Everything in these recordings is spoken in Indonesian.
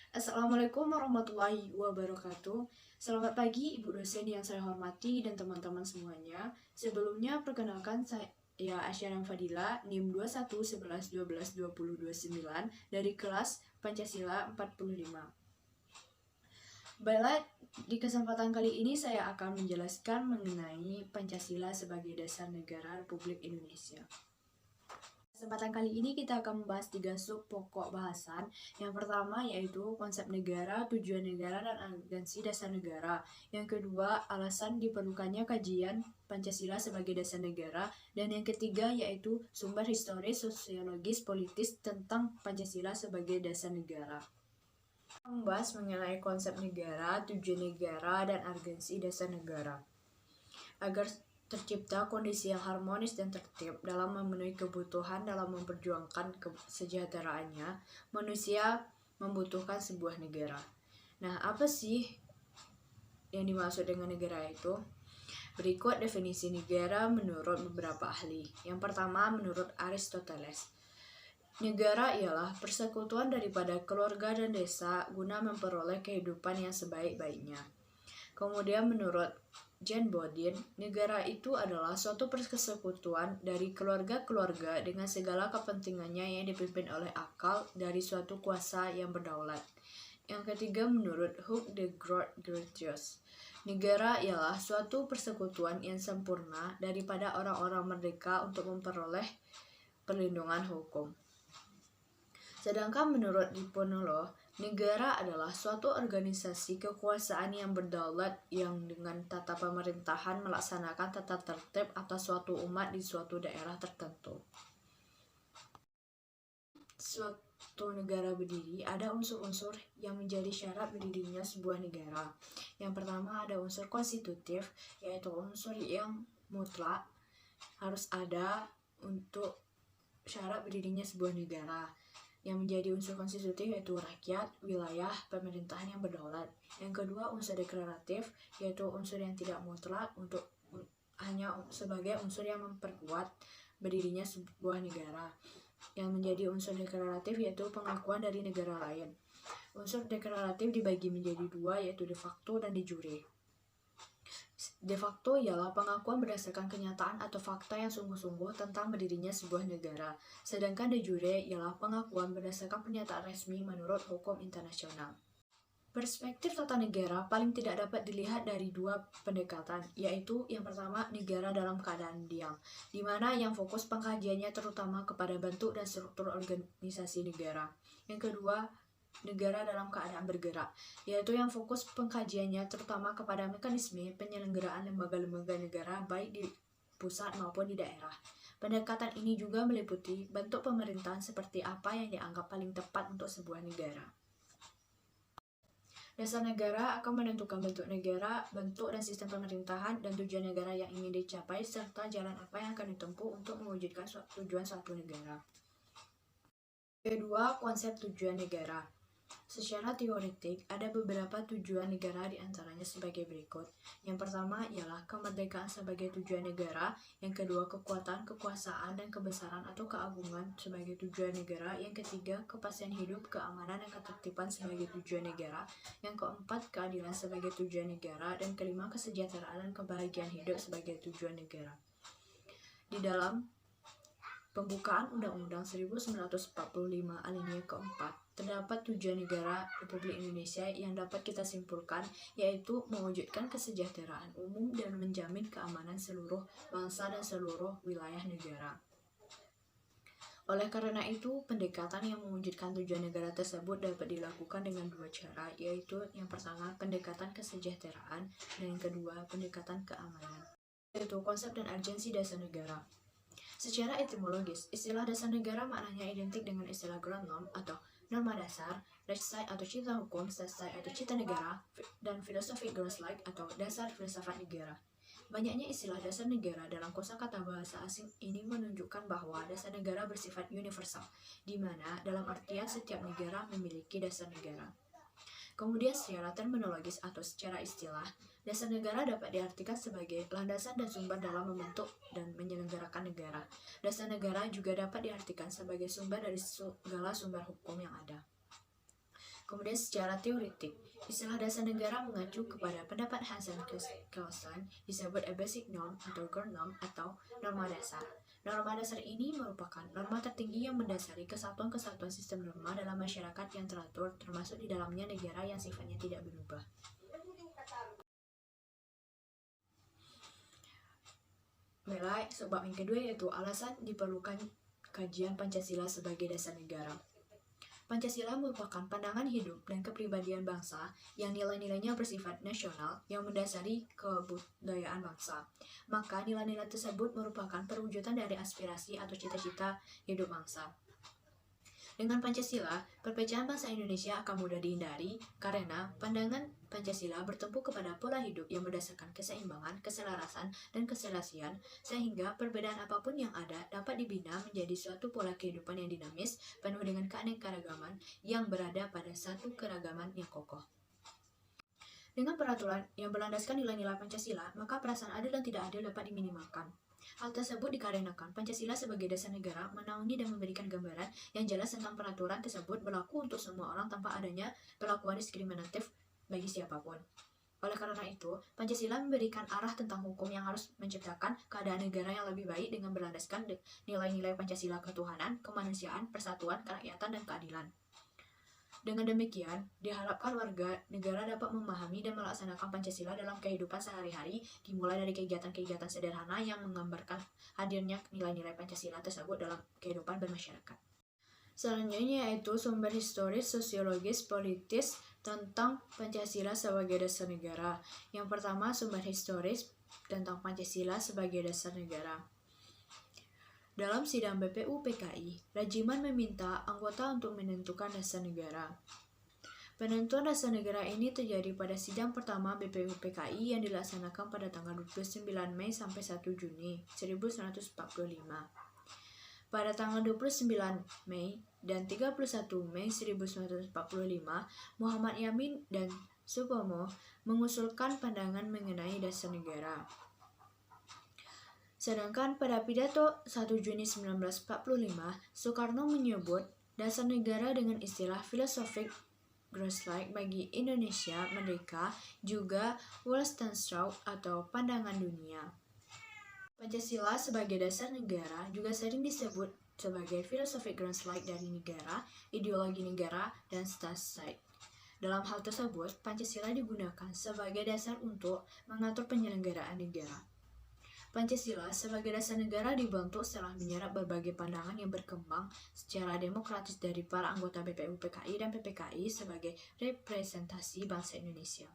Assalamualaikum warahmatullahi wabarakatuh. Selamat pagi Ibu dosen yang saya hormati dan teman-teman semuanya. Sebelumnya perkenalkan saya Asyara Fadila, NIM 2111122029 dari kelas Pancasila 45. Baiklah, di kesempatan kali ini saya akan menjelaskan mengenai Pancasila sebagai dasar negara Republik Indonesia. Kesempatan kali ini kita akan membahas 3 sub pokok bahasan. Yang pertama yaitu konsep negara, tujuan negara, dan agensi dasar negara. Yang kedua, alasan diperlukannya kajian Pancasila sebagai dasar negara. Dan yang ketiga yaitu sumber historis, sosiologis, politis tentang Pancasila sebagai dasar negara. Membahas mengenai konsep negara, tujuan negara, dan agensi dasar negara. Agar tercipta kondisi yang harmonis dan tertib dalam memenuhi kebutuhan dalam memperjuangkan kesejahteraannya, manusia membutuhkan sebuah negara. Nah, apa sih yang dimaksud dengan negara itu? Berikut definisi negara menurut beberapa ahli. Yang pertama, menurut Aristoteles, negara ialah persekutuan daripada keluarga dan desa guna memperoleh kehidupan yang sebaik-baiknya. Kemudian menurut Jean Bodin, negara itu adalah suatu persekutuan dari keluarga-keluarga dengan segala kepentingannya yang dipimpin oleh akal dari suatu kuasa yang berdaulat. Yang ketiga menurut Hugh de Groot-Grotius, negara ialah suatu persekutuan yang sempurna daripada orang-orang merdeka untuk memperoleh perlindungan hukum. Sedangkan menurut Diponolo, negara adalah suatu organisasi kekuasaan yang berdaulat yang dengan tata pemerintahan melaksanakan tata tertib atas suatu umat di suatu daerah tertentu. Suatu negara berdiri, ada unsur-unsur yang menjadi syarat berdirinya sebuah negara. Yang pertama ada unsur konstitutif, yaitu unsur yang mutlak harus ada untuk syarat berdirinya sebuah negara. Yang menjadi unsur konstitutif yaitu rakyat, wilayah, pemerintahan yang berdaulat. Yang kedua unsur deklaratif, yaitu unsur yang tidak mutlak untuk hanya sebagai unsur yang memperkuat berdirinya sebuah negara. Yang menjadi unsur deklaratif yaitu pengakuan dari negara lain. Unsur deklaratif dibagi menjadi dua, yaitu de facto dan de jure. De facto ialah pengakuan berdasarkan kenyataan atau fakta yang sungguh-sungguh tentang berdirinya sebuah negara. Sedangkan de jure ialah pengakuan berdasarkan pernyataan resmi menurut hukum internasional. Perspektif tata negara paling tidak dapat dilihat dari dua pendekatan, yaitu yang pertama negara dalam keadaan diam, di mana yang fokus pengkajiannya terutama kepada bentuk dan struktur organisasi negara. Yang kedua, negara dalam keadaan bergerak, yaitu yang fokus pengkajiannya terutama kepada mekanisme penyelenggaraan lembaga-lembaga negara baik di pusat maupun di daerah. Pendekatan ini juga meliputi bentuk pemerintahan seperti apa yang dianggap paling tepat untuk sebuah negara. Dasar negara akan menentukan bentuk negara, bentuk dan sistem pemerintahan, dan tujuan negara yang ingin dicapai, serta jalan apa yang akan ditempuh untuk mewujudkan tujuan suatu negara. Kedua, konsep tujuan negara. Secara teoretik, ada beberapa tujuan negara diantaranya sebagai berikut. Yang pertama ialah kemerdekaan sebagai tujuan negara. Yang kedua, kekuatan, kekuasaan, dan kebesaran atau keagungan sebagai tujuan negara. Yang ketiga, kepastian hidup, keamanan, dan ketertiban sebagai tujuan negara. Yang keempat, keadilan sebagai tujuan negara. Dan kelima, kesejahteraan dan kebahagiaan hidup sebagai tujuan negara. Di dalam pembukaan Undang-Undang 1945 alinea keempat, terdapat tujuan negara Republik Indonesia yang dapat kita simpulkan, yaitu mewujudkan kesejahteraan umum dan menjamin keamanan seluruh bangsa dan seluruh wilayah negara. Oleh karena itu, pendekatan yang mewujudkan tujuan negara tersebut dapat dilakukan dengan dua cara, yaitu yang pertama pendekatan kesejahteraan dan yang kedua pendekatan keamanan, yaitu konsep dan urgensi dasar negara. Secara etimologis, istilah dasar negara maknanya identik dengan istilah ground norm atau norma dasar, Rechtsstaat atau cita hukum, Staatsstaat atau cita negara, dan filosofi Grondslag atau dasar filsafat negara. Banyaknya istilah dasar negara dalam kosakata bahasa asing ini menunjukkan bahwa dasar negara bersifat universal, di mana dalam artian setiap negara memiliki dasar negara. Kemudian secara terminologis atau secara istilah, dasar negara dapat diartikan sebagai landasan dan sumber dalam membentuk dan menyelenggarakan negara. Dasar negara juga dapat diartikan sebagai sumber dari segala sumber hukum yang ada. Kemudian secara teoretik, istilah dasar negara mengacu kepada pendapat Hasan Kelsen disebut a basic norm atau core norm atau norma dasar. Norma dasar ini merupakan norma tertinggi yang mendasari kesatuan-kesatuan sistem norma dalam masyarakat yang teratur, termasuk di dalamnya negara yang sifatnya tidak berubah. Mulai sebab yang kedua yaitu alasan diperlukan kajian Pancasila sebagai dasar negara. Pancasila merupakan pandangan hidup dan kepribadian bangsa yang nilai-nilainya bersifat nasional yang mendasari kebudayaan bangsa. Maka nilai-nilai tersebut merupakan perwujudan dari aspirasi atau cita-cita hidup bangsa. Dengan Pancasila, perpecahan bangsa Indonesia akan mudah dihindari karena pandangan Pancasila bertumpu kepada pola hidup yang berdasarkan keseimbangan, keselarasan, dan keserasian, sehingga perbedaan apapun yang ada dapat dibina menjadi suatu pola kehidupan yang dinamis, penuh dengan keanekaragaman yang berada pada satu keragaman yang kokoh. Dengan peraturan yang berlandaskan nilai-nilai Pancasila, maka perasaan adil dan tidak adil dapat diminimalkan. Hal tersebut dikarenakan Pancasila sebagai dasar negara menaungi dan memberikan gambaran yang jelas tentang peraturan tersebut berlaku untuk semua orang tanpa adanya perlakuan diskriminatif bagi siapapun. Oleh karena itu, Pancasila memberikan arah tentang hukum yang harus menciptakan keadaan negara yang lebih baik dengan berlandaskan nilai-nilai Pancasila ketuhanan, kemanusiaan, persatuan, kerakyatan, dan keadilan. Dengan demikian, diharapkan warga negara dapat memahami dan melaksanakan Pancasila dalam kehidupan sehari-hari, dimulai dari kegiatan-kegiatan sederhana yang menggambarkan hadirnya nilai-nilai Pancasila tersebut dalam kehidupan bermasyarakat. Selanjutnya yaitu sumber historis, sosiologis, politis tentang Pancasila sebagai dasar negara. Yang pertama, sumber historis tentang Pancasila sebagai dasar negara. Dalam sidang BPUPKI, Rajiman meminta anggota untuk menentukan dasar negara. Penentuan dasar negara ini terjadi pada sidang pertama BPUPKI yang dilaksanakan pada tanggal 29 Mei sampai 1 Juni 1945. Pada tanggal 29 Mei dan 31 Mei 1945, Muhammad Yamin dan Supomo mengusulkan pandangan mengenai dasar negara. Sedangkan pada pidato 1 Juni 1945, Soekarno menyebut dasar negara dengan istilah filosofik Grosslight bagi Indonesia merdeka juga Weltanschauung atau pandangan dunia. Pancasila sebagai dasar negara juga sering disebut sebagai filosofik Grosslight dari negara, ideologi negara, dan Staatsheid. Dalam hal tersebut, Pancasila digunakan sebagai dasar untuk mengatur penyelenggaraan negara. Pancasila sebagai dasar negara dibentuk setelah menyerap berbagai pandangan yang berkembang secara demokratis dari para anggota BPUPKI dan PPKI sebagai representasi bangsa Indonesia.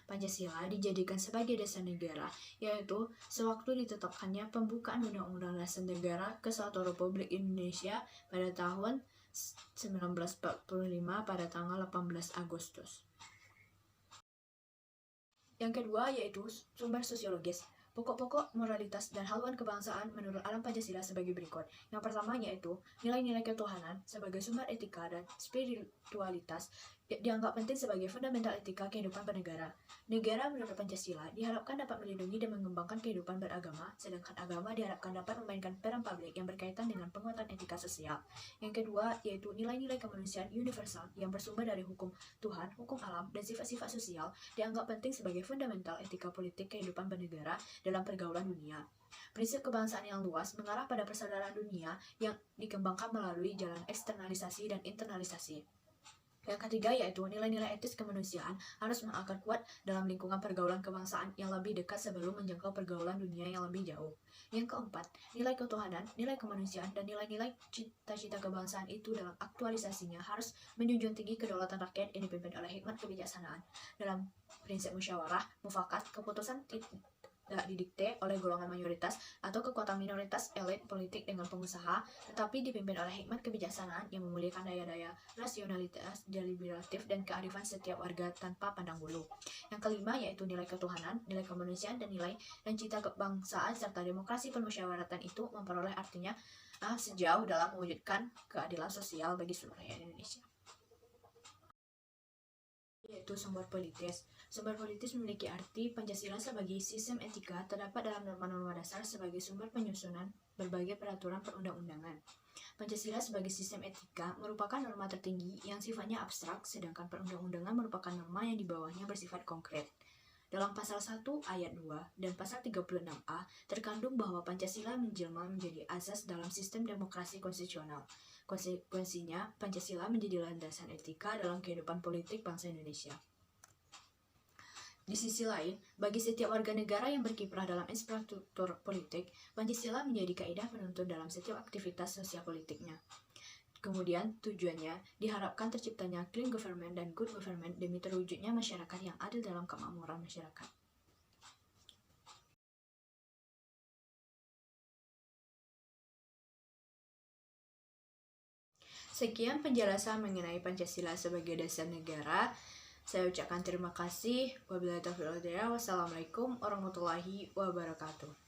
Pancasila dijadikan sebagai dasar negara, yaitu sewaktu ditetapkannya pembukaan Undang-Undang Dasar Negara Kesatuan Republik Indonesia pada tahun 1945 pada tanggal 18 Agustus. Yang kedua yaitu sumber sosiologis. Pokok-pokok moralitas dan haluan kebangsaan menurut alam Pancasila sebagai berikut. Yang pertama yaitu nilai-nilai ketuhanan sebagai sumber etika dan spiritualitas dianggap penting sebagai fundamental etika kehidupan bernegara. Negara menurut Pancasila diharapkan dapat melindungi dan mengembangkan kehidupan beragama, sedangkan agama diharapkan dapat memainkan peran publik yang berkaitan dengan penguatan etika sosial. Yang kedua yaitu nilai-nilai kemanusiaan universal yang bersumber dari hukum Tuhan, hukum alam, dan sifat-sifat sosial dianggap penting sebagai fundamental etika politik kehidupan bernegara dalam pergaulan dunia. Prinsip kebangsaan yang luas mengarah pada persaudaraan dunia yang dikembangkan melalui jalan eksternalisasi dan internalisasi. Yang ketiga yaitu nilai-nilai etis kemanusiaan harus mengakar kuat dalam lingkungan pergaulan kebangsaan yang lebih dekat sebelum menjangkau pergaulan dunia yang lebih jauh. Yang keempat, nilai ketuhanan, nilai kemanusiaan, dan nilai-nilai cita-cita kebangsaan itu dalam aktualisasinya harus menjunjung tinggi kedaulatan rakyat yang dipimpin oleh hikmat kebijaksanaan. Dalam prinsip musyawarah, mufakat, keputusan tidak didikte oleh golongan mayoritas atau kekuatan minoritas elit politik dengan pengusaha, tetapi dipimpin oleh hikmat kebijaksanaan yang memuliakan daya-daya rasionalitas, deliberatif, dan kearifan setiap warga tanpa pandang bulu. Yang kelima yaitu nilai ketuhanan, nilai kemanusiaan, dan nilai dan cita kebangsaan serta demokrasi permusyawaratan itu memperoleh artinya sejauh dalam mewujudkan keadilan sosial bagi seluruh rakyat Indonesia. Yaitu sumber politis. Sumber politis memiliki arti Pancasila sebagai sistem etika terdapat dalam norma-norma dasar sebagai sumber penyusunan berbagai peraturan perundang-undangan. Pancasila sebagai sistem etika merupakan norma tertinggi yang sifatnya abstrak, sedangkan perundang-undangan merupakan norma yang di bawahnya bersifat konkret. Dalam pasal 1 ayat 2 dan pasal 36A terkandung bahwa Pancasila menjelma menjadi asas dalam sistem demokrasi konstitusional. Konsekuensinya, Pancasila menjadi landasan etika dalam kehidupan politik bangsa Indonesia. Di sisi lain, bagi setiap warga negara yang berkiprah dalam infrastruktur politik, Pancasila menjadi kaidah penuntun dalam setiap aktivitas sosial politiknya. Kemudian, tujuannya diharapkan terciptanya clean government dan good government demi terwujudnya masyarakat yang adil dalam kemakmuran masyarakat. Sekian penjelasan mengenai Pancasila sebagai dasar negara. Saya ucapkan terima kasih. Wabillahi taufiq wal hidayah. Wassalamualaikum warahmatullahi wabarakatuh.